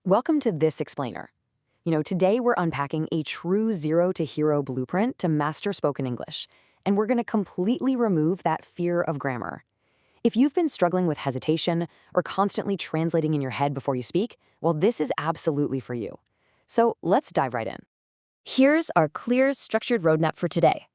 Welcome to This Explainer. Today we're unpacking a true zero to hero blueprint to master spoken English, and we're going to completely remove that fear of grammar. If you've been struggling with hesitation or constantly translating in your head before you speak, well, this is absolutely for you. So let's dive right in. Here's our clear, structured roadmap for today.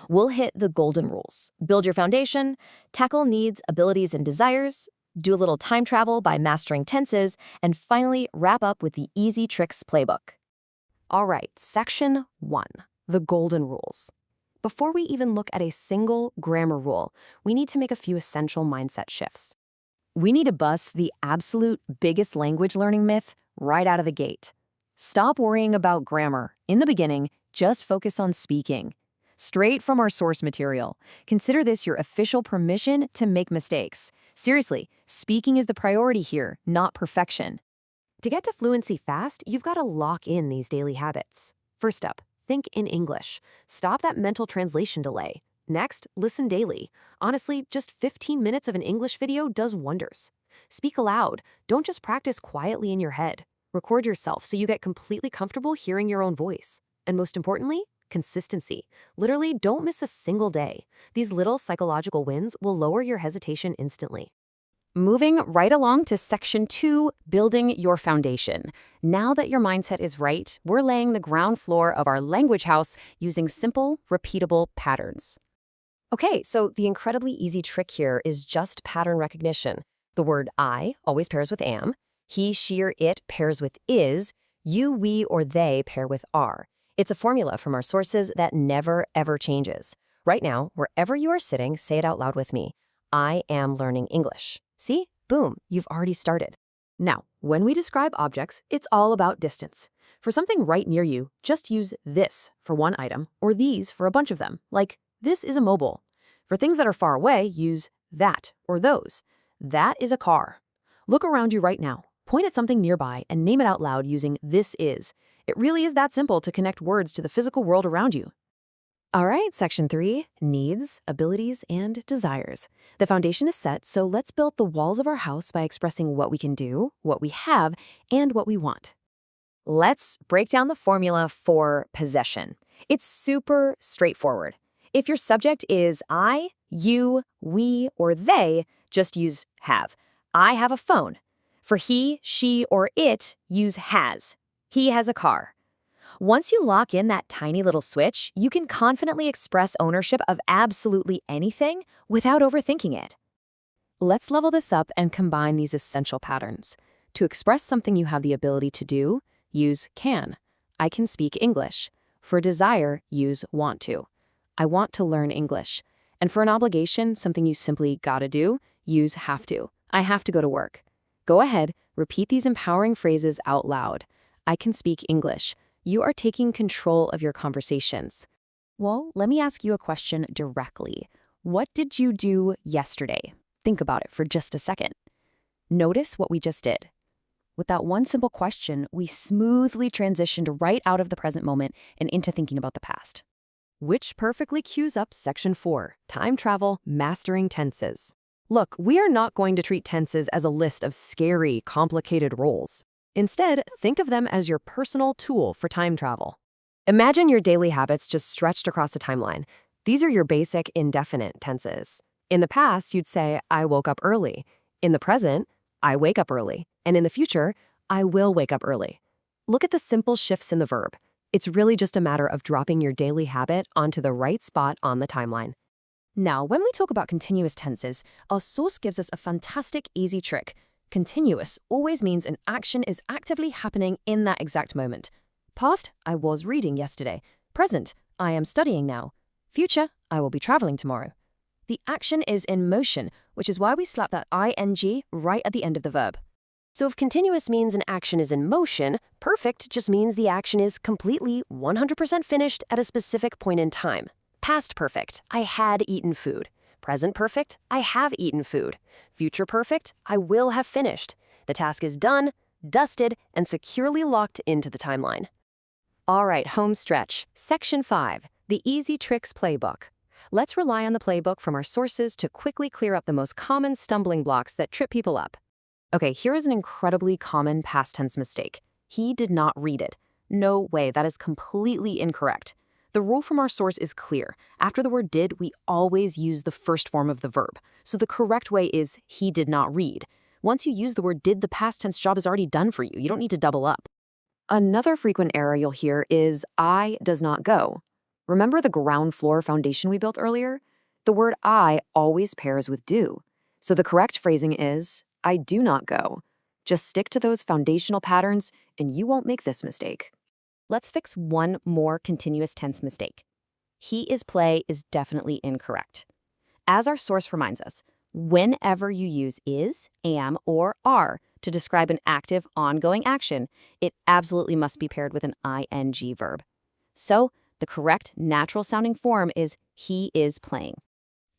We'll hit the golden rules. Build your foundation, tackle needs, abilities, and desires, do a little time travel by mastering tenses, and finally wrap up with the Easy Tricks playbook. All right, Section 1, the golden rules. Before we even look at a single grammar rule, we need to make a few essential mindset shifts. We need to bust the absolute biggest language learning myth right out of the gate. Stop worrying about grammar. In the beginning, just focus on speaking. Straight from our source material. Consider this your official permission to make mistakes. Seriously, speaking is the priority here, not perfection. To get to fluency fast, you've got to lock in these daily habits. First up, think in English. Stop that mental translation delay. Next, listen daily. Honestly, just 15 minutes of an English video does wonders. Speak aloud. Don't just practice quietly in your head. Record yourself so you get completely comfortable hearing your own voice. And most importantly, consistency. Literally, don't miss a single day. These little psychological wins will lower your hesitation instantly. Moving right along to Section 2, building your foundation. Now that your mindset is right, we're laying the ground floor of our language house using simple, repeatable patterns. Okay, so the incredibly easy trick here is just pattern recognition. The word I always pairs with am. He, she, or it pairs with is. You, we, or they pair with are. It's a formula from our sources that never, ever changes. Right now, wherever you are sitting, say it out loud with me. I am learning English. See? Boom, you've already started. Now, when we describe objects, it's all about distance. For something right near you, just use this for one item or these for a bunch of them, like this is a mobile. For things that are far away, use that or those. That is a car. Look around you right now. Point at something nearby and name it out loud using this is. It really is that simple to connect words to the physical world around you. All right, Section 3, needs, abilities, and desires. The foundation is set, so let's build the walls of our house by expressing what we can do, what we have, and what we want. Let's break down the formula for possession. It's super straightforward. If your subject is I, you, we, or they, just use have. I have a phone. For he, she, or it, use has. He has a car. Once you lock in that tiny little switch, you can confidently express ownership of absolutely anything without overthinking it. Let's level this up and combine these essential patterns. To express something you have the ability to do, use can. I can speak English. For desire, use want to. I want to learn English. And for an obligation, something you simply gotta do, use have to. I have to go to work. Go ahead, repeat these empowering phrases out loud. I can speak English. You are taking control of your conversations. Well, let me ask you a question directly. What did you do yesterday? Think about it for just a second. Notice what we just did. With that one simple question, we smoothly transitioned right out of the present moment and into thinking about the past. Which perfectly cues up Section 4, time travel, mastering tenses. Look, we are not going to treat tenses as a list of scary, complicated roles. Instead, think of them as your personal tool for time travel. Imagine your daily habits just stretched across a timeline. These are your basic indefinite tenses. In the past, you'd say, I woke up early. In the present, I wake up early. And in the future, I will wake up early. Look at the simple shifts in the verb. It's really just a matter of dropping your daily habit onto the right spot on the timeline. Now, when we talk about continuous tenses, our source gives us a fantastic, easy trick. Continuous always means an action is actively happening in that exact moment. Past, I was reading yesterday. Present, I am studying now. Future, I will be traveling tomorrow. The action is in motion, which is why we slap that ing right at the end of the verb. So if continuous means an action is in motion, perfect just means the action is completely 100% finished at a specific point in time. Past perfect, I had eaten food. Present perfect, I have eaten food. Future perfect, I will have finished. The task is done, dusted, and securely locked into the timeline. All right, home stretch. Section 5, the Easy Tricks Playbook. Let's rely on the playbook from our sources to quickly clear up the most common stumbling blocks that trip people up. Okay, here is an incredibly common past tense mistake. He did not read it. No way, that is completely incorrect. The rule from our source is clear. After the word did, we always use the first form of the verb. So the correct way is he did not read. Once you use the word did, the past tense job is already done for you. You don't need to double up. Another frequent error you'll hear is I does not go. Remember the ground floor foundation we built earlier? The word I always pairs with do. So the correct phrasing is I do not go. Just stick to those foundational patterns and you won't make this mistake. Let's fix one more continuous tense mistake. He is play is definitely incorrect. As our source reminds us, whenever you use is, am, or are to describe an active, ongoing action, it absolutely must be paired with an ing verb. So, the correct natural-sounding form is he is playing.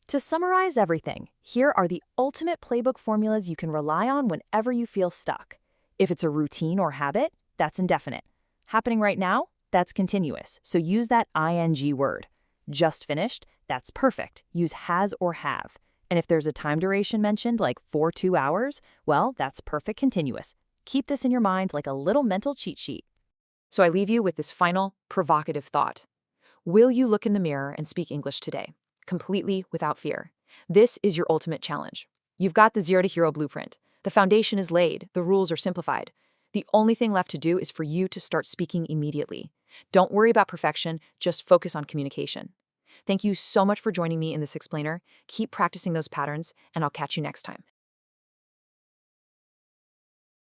To summarize everything, here are the ultimate playbook formulas you can rely on whenever you feel stuck. If it's a routine or habit, that's indefinite. Happening right now, that's continuous, so use that ing word. Just finished, that's perfect. Use has or have. And if there's a time duration mentioned, like for 2 hours, well, that's perfect continuous. Keep this in your mind like a little mental cheat sheet. So I leave you with this final, provocative thought. Will you look in the mirror and speak English today, completely without fear? This is your ultimate challenge. You've got the zero to hero blueprint. The foundation is laid, the rules are simplified. The only thing left to do is for you to start speaking immediately. Don't worry about perfection, just focus on communication. Thank you so much for joining me in this explainer. Keep practicing those patterns, and I'll catch you next time.